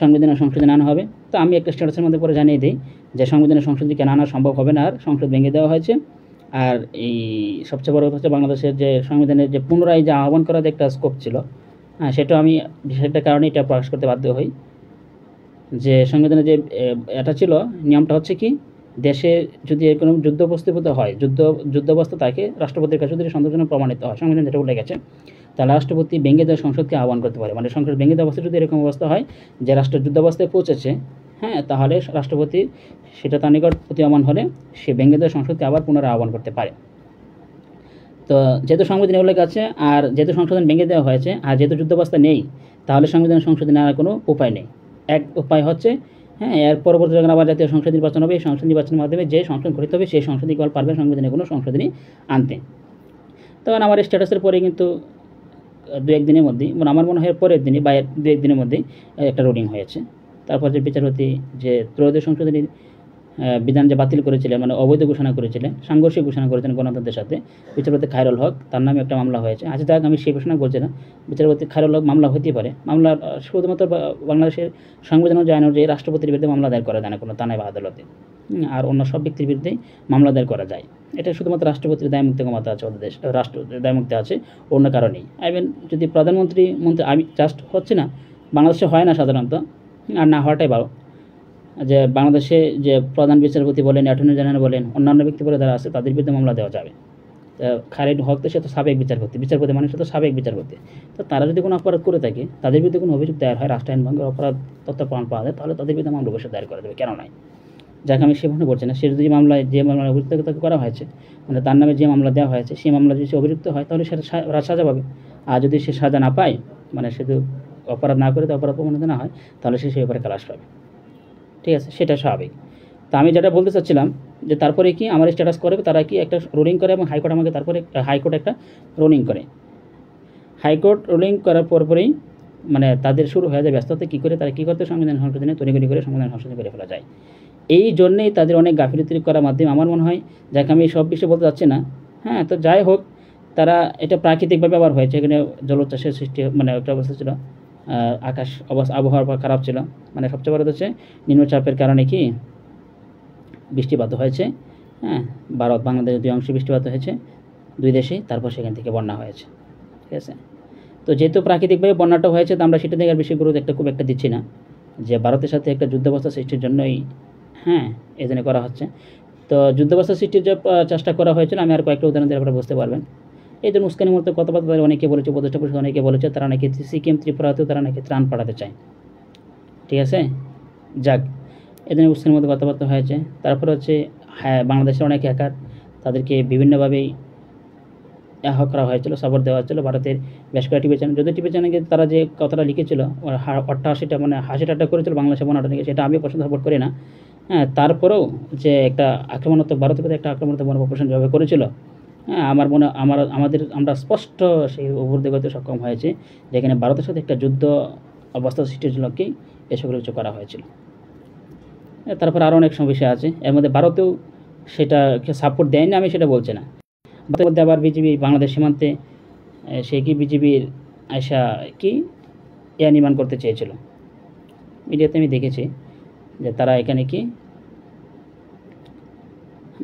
সংবিধানের সংশোধন আনা হবে। তো আমি একটা স্ট্যাটাসের মধ্যে পরে জানিয়ে দিই যে সংবিধানের সংশোধন কেন আনা সম্ভব হবে না, আর সংসদ ভেঙে দেওয়া হয়েছে। আর এই সবচেয়ে বড় কথা হচ্ছে বাংলাদেশের যে সংবিধানের যে পুনরায় যে আহ্বান করার যে একটা স্কোপ ছিল, সেটাও আমি বিশেষ কারণে এটা প্রকাশ করতে বাধ্য হই। যে সংবিধানে যে এটা ছিল, নিয়মটা হচ্ছে কি, দেশে যদি কোনো যুদ্ধ উপস্থিত হয়, যুদ্ধাবস্থা তাকে রাষ্ট্রপতির কাছে যদি সন্তোষজনক প্রমাণিত হয়, সংবিধান যেটা উল্লেখ আছে, তাহলে রাষ্ট্রপতি ভেঙে দেওয়া সংসদকে আহ্বান করতে পারে। মানে সংসদ ভেঙে দেওয়া অবস্থা যদি এরকম অবস্থা হয় যে রাষ্ট্র যুদ্ধাবস্থায় পৌঁছেছে, তাহলে রাষ্ট্রপতি সেটা তার নিকট প্রতীয়মান হলে সে ভেঙে দেওয়া সংসদকে আবার পুনরায় আহ্বান করতে পারে। তো যেহেতু সংবিধানে উল্লেখ আছে, আর যেহেতু সংশোধন ভেঙে দেওয়া হয়েছে, আর যেহেতু যুদ্ধাবস্থা নেই, তাহলে সংবিধান সংশোধনে আর কোনো উপায় নেই। এক উপায় হচ্ছে হ্যাঁ, এর পরবর্তী যখন আবার জাতীয় সংসদ নির্বাচন হবে, এই সংসদ নির্বাচনের মাধ্যমে যে সংশোধন গঠিত হবে সেই সংসদই কেবল পারবে সংবিধানে কোনো সংশোধনী আনতে। তখন আমার স্ট্যাটাসের পরে কিন্তু দু এক দিনের মধ্যেই, মানে আমার মনে হয় পরের দিনই বা দু এক দিনের মধ্যেই একটা রুলিং হয়েছে। তারপর যে বিচারপতি যে ত্রয়োদশ সংশোধনীর বিধান যে বাতিল করেছিলেন, মানে অবৈধ ঘোষণা করেছিলেন, সাংঘর্ষিক ঘোষণা করেছেন গণতন্ত্রের সাথে, বিচারপতি খায়রুল হক, তার নামে একটা মামলা হয়েছে। আজ তাক আমি সেই ঘোষণা করছি না, বিচারপতি খায়রুল হক মামলা হতেই পারে। মামলা শুধুমাত্র বাংলাদেশের সংবিধান অনুযায়ী রাষ্ট্রপতির বিরুদ্ধে মামলা দায়ের করা যায় না কোনো থানায় বা আদালতে, আর অন্য সব ব্যক্তির বিরুদ্ধেই মামলা দায়ের করা যায়। এটা শুধুমাত্র রাষ্ট্রপতির দায়মুক্তি ক্ষমতা আছে, ওদের দেশ রাষ্ট্র দায়মুক্তি আছে, অন্য কারণেই। আইবেন যদি প্রধানমন্ত্রী আমি জাস্ট হচ্ছে না, বাংলাদেশে হয় না সাধারণত, আর না হওয়াটাই ভালো। যে বাংলাদেশে যে প্রধান বিচারপতি বলেন, অ্যাটর্নি জেনারেল বলেন, অন্যান্য ব্যক্তি বলে যারা আছে তাদের বিরুদ্ধে মামলা দেওয়া যাবে। খায়রুল হক তো সে তো সাবেক বিচারপতি মানে সে তো সাবেক বিচারপতি। তো তারা যদি কোনো অপরাধ করে থাকে, তাদের বিরুদ্ধে কোনো অভিযোগ দায়ের হয়, রাষ্ট্রায়ণ ভঙ্গের অপরাধ তথ্য প্রমাণ পাওয়া যায়, তাহলে তাদের বিরুদ্ধে মামলা অবশ্যই দায়ের করা যাবে, কেন নয়। যাকে আমি সেভাবে বলছি না, সে যদি মামলায় যে মামলায় অভিযুক্ত তাকে করা হয়েছে, মানে তার নামে যে মামলা দেওয়া হয়েছে সেই মামলা যদি সে অভিযুক্ত হয়, তাহলে সেটা সাজা পাবে। আর যদি সে সাজা না পায়, মানে সে অপরাধ না করে তো অপরাধ প্রমাণিত না হয়, তাহলে সে সেই ব্যাপারে খালাস পাবে। ঠিক আছে, সেটা স্বাভাবিক। তো আমি যেটা বলতে চাচ্ছিলাম যে তারপরে কি আমার স্ট্যাটাস করে, তারা কি একটা রুলিং করে এবং হাইকোর্ট আমাকে তারপরে হাইকোর্ট একটা রুলিং করে। হাইকোর্ট রুলিং করার পরপরেই মানে তাদের শুরু হয়ে যায় ব্যস্ততা, কী করে তারা কী করতে সংবিধান সংশোধনে তৈরি করে সংবিধান সংশোধন করে ফেলা যায়। এই জন্যেই তাদের অনেক গাফিলতি করার মাধ্যমে আমার মনে হয়, যাকে আমি সব বিষয়ে বলতে চাচ্ছি না। হ্যাঁ, তো যাই হোক, তারা এটা প্রাকৃতিকভাবে আবার হয়েছে। এখানে জলোচ্ছ্বাসের সৃষ্টি, মানে একটা অবস্থা ছিল, আকাশ আবহাওয়া খারাপ ছিল, মানে সবচেয়ে বড় হচ্ছে নিম্নচাপের কারণে কি বৃষ্টিপাত হয়েছে। হ্যাঁ, ভারত বাংলাদেশের দুই অংশে বৃষ্টিপাত হয়েছে, দুই দেশেই। তারপর সেখান থেকে বন্যা হয়েছে। ঠিক আছে, তো যেহেতু প্রাকৃতিকভাবে বন্যাটা হয়েছে, তো আমরা সেটা থেকে আর বেশি গুরুত্ব খুব একটা দিচ্ছি না, যে ভারতের সাথে একটা যুদ্ধাবস্থা সৃষ্টির জন্যই হ্যাঁ এই জন্য করা হচ্ছে। তো যুদ্ধাবস্থা সৃষ্টির যে চেষ্টা করা হয়েছিল, আমি আর কয়েকটা উদাহরণ দিয়ে আপনারা বুঝতে পারবেন। এই জন্য উস্কানির মতো কথাবার্তা অনেকে বলেছে, উপদেষ্টা পরিষদ অনেকে বলেছে তারা নাকি সিকিম ত্রিপুরাতেও তারা নাকি ত্রাণ পাঠাতে চায়। ঠিক আছে, যাক, এই জন্য উস্কানির মতো কথাবার্তা হয়েছে। তারপরে হচ্ছে হ্যাঁ, বাংলাদেশের অনেক হ্যাকার, তাদেরকে বিভিন্নভাবেই করা হয়েছিল, সাপোর্ট দেওয়া হয়েছিল। ভারতের বেশ কয়েকটা টিভি চ্যানেল, যদি টিভি চ্যানেলে তারা যে কথাটা লিখেছিল, অট্টাহাসিটা মানে হাসি ঠাট্টা করেছিল বাংলাদেশে বন্যাটা নিয়ে, সেটা আমি পছন্দ সাপোর্ট করি না। হ্যাঁ, তারপরেও যে একটা আক্রমণাত্মক, ভারতের প্রতি একটা আক্রমণাত্মক মনোভাব যেভাবে করেছিল, হ্যাঁ, আমার মনে আমরা স্পষ্ট সেই উপলব্ধি করতে সক্ষম হয়েছে, যেখানে ভারতের সাথে একটা যুদ্ধ অবস্থা সৃষ্টির জন্য কি এসব কিছু করা হয়েছিল। তারপর আরও অনেক বিষয় আছে, এর মধ্যে ভারতেও সেটাকে সাপোর্ট দেয়নি, আমি সেটা বলছি না। ভারতের মধ্যে আবার বিজিবি বাংলাদেশ সীমান্তে সে কি বিজিবির আয়সা কি নির্মাণ করতে চেয়েছিল। মিডিয়াতে আমি দেখেছি যে তারা এখানে কি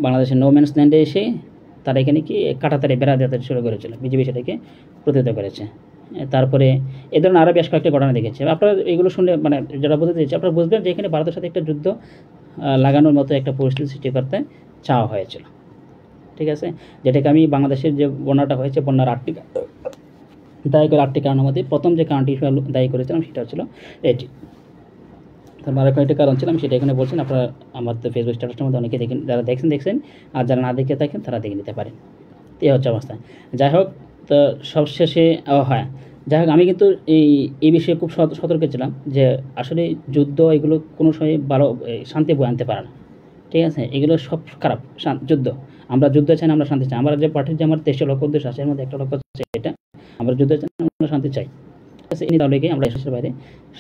বাংলাদেশের নো ম্যানস ল্যান্ডে এসে তারা এখানে কি কাঁটাতারে বেড়া দিতে শুরু করেছিল, বিজিবি সেটাকে প্রতিহত করেছে। তারপরে এ ধরনের আরও বেশ কয়েকটা ঘটনা দেখেছি। আপনারা এগুলো শুনলে মানে যেটা বলতে চাইছি, আপনারা বুঝবেন যে এখানে ভারতের সাথে একটা যুদ্ধ লাগানোর মতো একটা পরিস্থিতি সৃষ্টি করতে চাওয়া হয়েছিল। ঠিক আছে, যেটাকে আমি বাংলাদেশের যে বন্যাটা হয়েছে, বন্যার 8টি দায়ী করে 8টি কারণের মধ্যে প্রথম যে কারণটি দায়ী করেছিলাম সেটা ছিল এটি। তারপর আরও কয়েকটি কারণ ছিল, আমি সেটা এখানে বলছেন। আপনারা আমার তো ফেসবুক স্ট্যাটাসের মধ্যে অনেকে দেখেন, যারা দেখছেন, আর যারা না দেখে থাকেন তারা দেখে নিতে পারেন। এই হচ্ছে অবস্থা। যাই হোক, তো সবশেষে হয়, যাই হোক, আমি কিন্তু এই বিষয়ে খুব সতর্ক ছিলাম যে আসলে যুদ্ধ এগুলো কোনো সময় ভালো শান্তি বয়ে আনতে পারে না। ঠিক আছে, এগুলো সব খারাপ। যুদ্ধ, আমরা যুদ্ধ চাই না, আমরা শান্তি চাই। আমরা যে পার্টির যে আমার দেশের লক্ষ্য উদ্দেশ্য আছে, এর মধ্যে একটা লক্ষ্য আছে এটা, আমরা যুদ্ধ চাই না, আমরা শান্তি চাই। ঠিক আছে, তাহলে কি আমরা দেশের বাইরে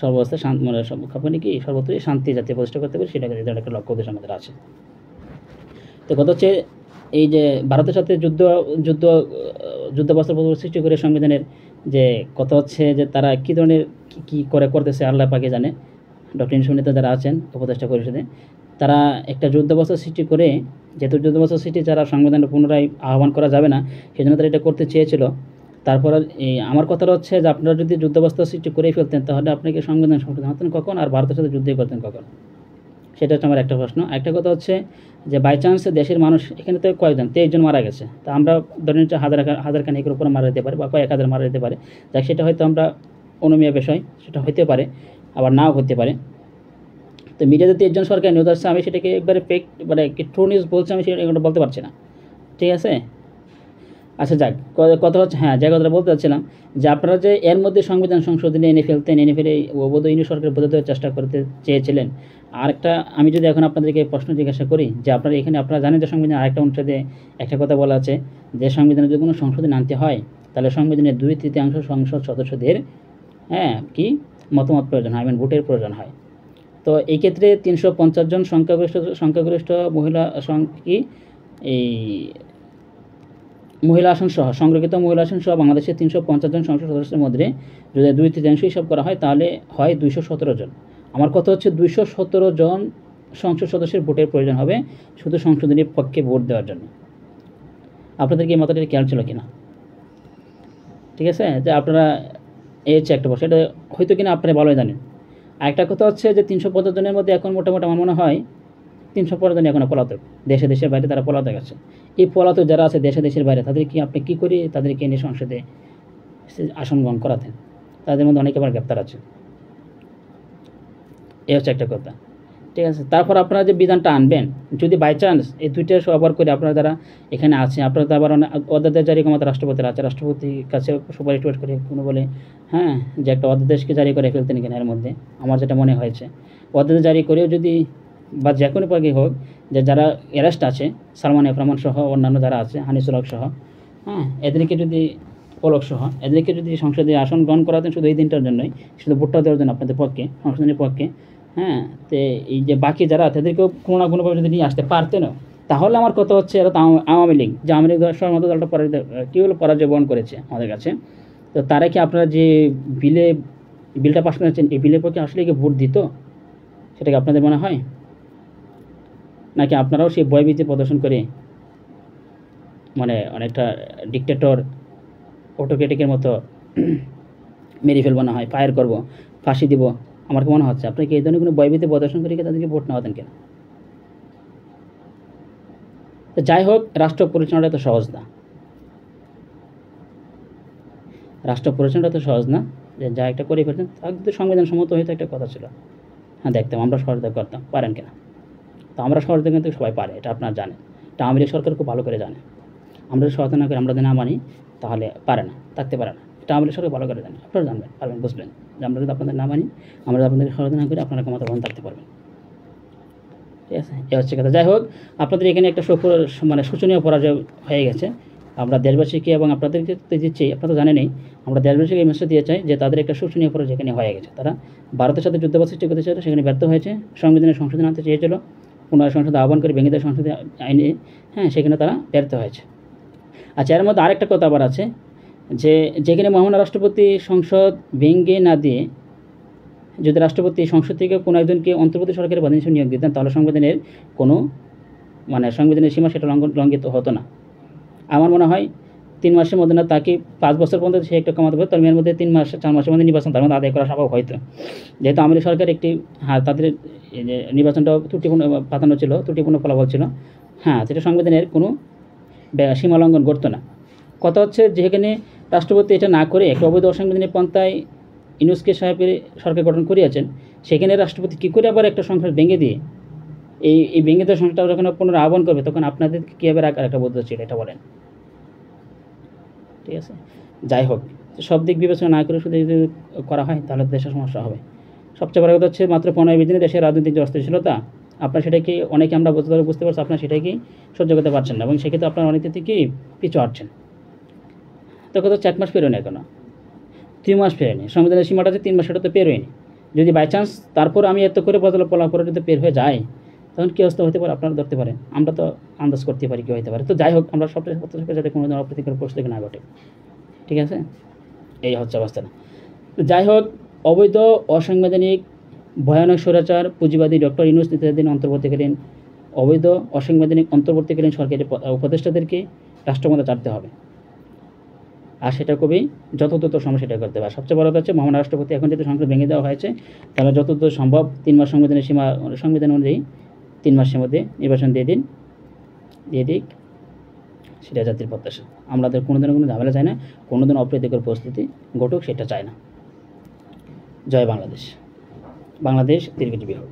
সর্বাবস্থায় মানে সবখানে কি সর্বত্রই শান্তি জাতীয় প্রতিষ্ঠা করতে পারি, সেটা একটা লক্ষ্য উদ্দেশ্য আমাদের আছে। তো কথা হচ্ছে এই যে ভারতের সাথে যুদ্ধাবস্থার সৃষ্টি করে সংবিধানের যে কথা হচ্ছে যে তারা কী ধরনের কী করতেছে আল্লাহ পাকে জানে। ডক্টর সুনীতা যারা আছেন উপদেষ্টা পরিষদে, তারা একটা যুদ্ধাবস্থা সৃষ্টি করে, যেহেতু যুদ্ধাবস্থা সৃষ্টি যারা সংবিধানে পুনরায় আহ্বান করা যাবে না, সেই জন্য তারা এটা করতে চেয়েছিল। তারপর আমার কথাটা হচ্ছে যে আপনারা যদি যুদ্ধাবস্থা সৃষ্টি করেই ফেলতেন, তাহলে আপনাকে সংবিধান সংশোধন হতেন কখন, আর ভারতের সাথে যুদ্ধই করতেন কখন? সেটা হচ্ছে আমার একটা প্রশ্ন। একটা কথা হচ্ছে যে বাই চান্স দেশের মানুষ এখানে তো কয়েকজন 23 জন মারা গেছে, তা আমরা ধরে নিচ্ছি হাজার খানিকের উপরে মারা যেতে পারে বা কয়েক হাজার মারা যেতে পারে। যাক, সেটা হয়তো আমরা অনুমেয় বিষয়, সেটা হতে পারে, আবার নাও হতে পারে। তো মিডিয়াতে 23 জন সরকারি নিউজ আসছে, আমি সেটাকে একবারে ফেক মানে ট্রু নিউজ বলছি, আমি সেটা বলতে পারছি না। ঠিক আছে, আচ্ছা যাক, কথা হচ্ছে, হ্যাঁ যে কথাটা বলতে চাচ্ছিলাম, যে আপনারা যে এর মধ্যে সংবিধান সংশোধনী এনে ফেলতেন, এনে ফেলে অবৈধ ইউনিট সরকার বোঝাতে দেওয়ার চেষ্টা করতে চেয়েছিলেন। আরেকটা আমি যদি এখন আপনাদেরকে প্রশ্ন জিজ্ঞাসা করি, যে আপনারা এখানে আপনারা জানেন যে সংবিধান আরেকটা অনুচ্ছেদে একটা কথা বলা আছে, যে সংবিধানে যদি কোনো সংশোধন আনতে হয় তাহলে সংবিধানের 2/3 সংসদ সদস্যদের কি মতামত প্রয়োজন হয়, ভোটের প্রয়োজন হয়। তো এই ক্ষেত্রে 350 জন সংখ্যাগরিষ্ঠ মহিলা কি এই মহিলা আসন সহ সংরক্ষিত মহিলা আসন সহ বাংলাদেশের 350 জন সংসদ সদস্যের মধ্যে যদি 2/3 হিসাব করা হয় তাহলে হয় 217 জন। আমার কথা হচ্ছে 217 জন সংসদ সদস্যের ভোটের প্রয়োজন হবে শুধু সংশোধনীর পক্ষে ভোট দেওয়ার জন্য। আপনাদের কি এই মাত্রাটা খেয়াল ছিল কিনা? ঠিক আছে, যে আপনারা এই হচ্ছে একটা প্রশ্ন, এটা হয়তো কিনা আপনারা ভালোই জানেন। আরেকটা কথা হচ্ছে যে 350 জনের মধ্যে এখন মোটামুটি আমার মনে হয় 315 জনই এখনও পলাতক, দেশে দেশের বাইরে তারা পলাতক আছে। এই পলাতক যারা আছে দেশে দেশের বাইরে, তাদের কি আপনি কী করে তাদেরকে এনে সংসদে আসন গ্রহণ করাতেন? তাদের মধ্যে অনেকে আবার গ্রেপ্তার আছে। এই হচ্ছে একটা কথা। ঠিক আছে, তারপর আপনারা যে বিধানটা আনবেন, যদি বাই চান্স এই দুইটা ব্যবহার করে আপনারা যারা এখানে আছে, আপনারা তো আবার অধ্যাদেশ জারি ক্ষমতা রাষ্ট্রপতির আছে, রাষ্ট্রপতির কাছে সুপারিশ করে কোনো বলে যে একটা অধ্যাদেশকে জারি করে ফেলতেন কিনা এর মধ্যে, আমার যেটা মনে হয়েছে অধ্যাদেশ জারি করেও যদি বা যে কোনো পাখি হোক, যে যারা অ্যারেস্ট আছে সালমান এফ রহমান সহ অন্যান্য যারা আছে, হানিসুল হক সহ, এদেরকে যদি পলক সহ এদেরকে যদি সংসদে আসন গ্রহণ করাতেন শুধু এই দিনটার জন্যই, শুধু ভোটটা দেওয়ার জন্য আপনাদের পক্ষে, সংশোধনের পক্ষে, তো এই যে বাকি যারা তাদেরকেও কোনো না কোনোভাবে যদি নিয়ে আসতে পারতেনও, তাহলে আমার কথা হচ্ছে এরা তো আওয়ামী লীগ, যে আওয়ামী লীগ মতো দলটা পরাজয় বরণ করেছে আমাদের কাছে, তো তারা কি আপনারা যে বিলটা পাস করেছেন এই বিলের পক্ষে আসলে কি ভোট দিত? সেটা কি আপনাদের মনে হয়? নাকি আপনারাও সেই ভয়ভীতি প্রদর্শন করে অনেকটা ডিক্টেটর অটোক্রেটিকের মতো মেরে ফেলবো, না হয় ফায়ার করব, ফাঁসি দিব? আমার কি মনে হচ্ছে আপনাকে এই ধরনের কোনো ভয়ভীতি প্রদর্শন করে তাদেরকে ভোট নেওয়াতেন কেন? তো যাই হোক, রাষ্ট্র পরিচালনাটা তো সহজ না, রাষ্ট্র পরিচালনাটা তো সহজ না, যে যা একটা করে ফেলছেন তা যদি সংবিধান সম্মত হয়তো একটা কথা ছিল, দেখতাম আমরা সহযোগিতা করতাম, পারেন কেন? তো আমরা সহযোগিতা কিন্তু সবাই পারে, এটা আপনারা জানেন, এটা আওয়ামী লীগ সরকার খুব ভালো করে জানে। আমরা সহযোগিতা না করে আমরা যদি না মানি তাহলে পারে না, থাকতে পারে না, এটা আওয়ামী লীগ সরকার ভালো করে জানে, আপনারা জানবেন, পারবেন, বুঝবেন যে আমরা যদি আপনাদের না মানি, আমরা যদি আপনাদের সহযোগিতা না করি আপনারা ক্ষমতা গ্রহণ থাকতে পারবেন। ঠিক আছে, এ হচ্ছে কথা। যাই হোক, আপনাদের এখানে একটা শোচনীয় পরাজয় হয়ে গেছে। আমরা দেশবাসীকে এবং আপনাদেরকে দিচ্ছি, আপনারা তো জানেনই, আমরা দেশবাসীকে এই মেসেজ দিয়ে চাই যে তাদের একটা শোচনীয় পরাজয় এখানে হয়ে গেছে। তারা ভারতের সাথে যুদ্ধাপরাধ সৃষ্টি করতে চাইছিল, সেখানে ব্যর্থ হয়েছে। সংবিধানের সংশোধন আনতে চেয়েছিল, পুনরায় সংসদে আহ্বান করে ভেঙে দেওয়া সংসদে আইনে, সেখানে তারা ব্যর্থ হয়েছে। আচ্ছা, এর মধ্যে আরেকটা কথা আবার আছে, যে যেখানে মহামান্য রাষ্ট্রপতি সংসদ ভেঙে না দিয়ে যদি রাষ্ট্রপতি সংসদ থেকে কোনো একজনকে অন্তর্বর্তী সরকারের প্রধান হিসেবে নিয়োগ দিতেন, তাহলে সংবিধানের কোনো সংবিধানের সীমা সেটা লঙ্ঘিত হতো না। আমার মনে হয় 3 মাসের মধ্যে না, তাকে 5 বছর পর্যন্ত সে একটা কমাতে পারে, তার মেয়ের মধ্যে 4 মাসের মধ্যে নির্বাচন তার মধ্যে আদায় করা সম্ভব হয়তো। যেহেতু আওয়ামী লীগ সরকার একটি তাদের নির্বাচনটাও ত্রুটিপূর্ণ পাতানো ছিল, ত্রুটিপূর্ণ ফলাফল ছিল, সেটা সংবিধানের কোনো সীমা লঙ্ঘন করতো না। কথা হচ্ছে যেখানে রাষ্ট্রপতি এটা না করে একটা অবৈধ অসাংবিধানিক পন্থায় ইউনূসকে সাহেবের সরকার গঠন করিয়াছেন, সেখানে রাষ্ট্রপতি কী করে আবার একটা সংসদ ভেঙে দিয়ে এই ভেঙে দেওয়া সংসদটা যখন পুনরায় আহ্বান করবে, তখন আপনাদের কীভাবে রাখার একটা বদ্ধ ছিল, এটা বলেন? ঠিক আছে, যাই হোক, সব দিক বিবেচনা না করে শুধু যদি করা হয় তাহলে দেশের সমস্যা হবে। সবচেয়ে বড় কথা হচ্ছে মাত্র 15-20 দিনে দেশের রাজনৈতিক যে অস্থিরতা, আপনার সেটাকে অনেকে আমরা বুঝতে পারছি, আপনার সেটাকেই সহ্য করতে পারছেন না, এবং সেক্ষেত্রে আপনার অনেক দিক থেকেই পিছু হাঁটছেন। তো কথা হচ্ছে 1 মাস পেরোয়নি, এখনো 3 মাস পেরোয়নি, সংবিধানের সীমাটা আছে 3 মাস, সেটা তো পেরোয়নি। যদি বাই চান্স তারপর আমি এত করে পলা করে যদি পের হয়ে যায়, তখন কী অবস্থা হতে পারে আপনারা ধরতে পারেন, আমরা তো আন্দাজ করতে পারি কী হতে পারে। তো যাই হোক, আমরা সবটাই প্রত্যাশা করি যাতে কোনো ধরনের অপ্রীতিকর পরিস্থিতি না ঘটে। ঠিক আছে, এই হচ্ছে অবস্থাটা। তো যাই হোক, অবৈধ অসাংবিধানিক ভয়ানক স্বৈরাচার পুঁজিবাদী ডক্টর ইউনূস নেতৃত্বাধীন অন্তর্বর্তীকালীন অবৈধ অসাংবিধানিক অন্তর্বর্তীকালীন সরকারি উপদেষ্টাদেরকে রাষ্ট্রক্ষমতা ছাড়তে হবে, আর সেটা খুবই যত সময় সেটা করতে হবে। আর সবচেয়ে বড় কথা হচ্ছে মহামান্য রাষ্ট্রপতি এখন যেহেতু সংসদ ভেঙে দেওয়া হয়েছে, তাহলে যত সম্ভব 3 মাস সংবিধানের সীমা, সংবিধান অনুযায়ী 3 মাসের মধ্যে নির্বাচন দিয়ে দিক, সেটা জাতির প্রত্যাশা। আমাদের কোনো দিনও কোনো ঝামেলা চাই না, কোনো দিন অপ্রীতিকর পরিস্থিতি ঘটুক সেটা চাই না। জয় বাংলাদেশ, বাংলাদেশ দীর্ঘজীবী হোক।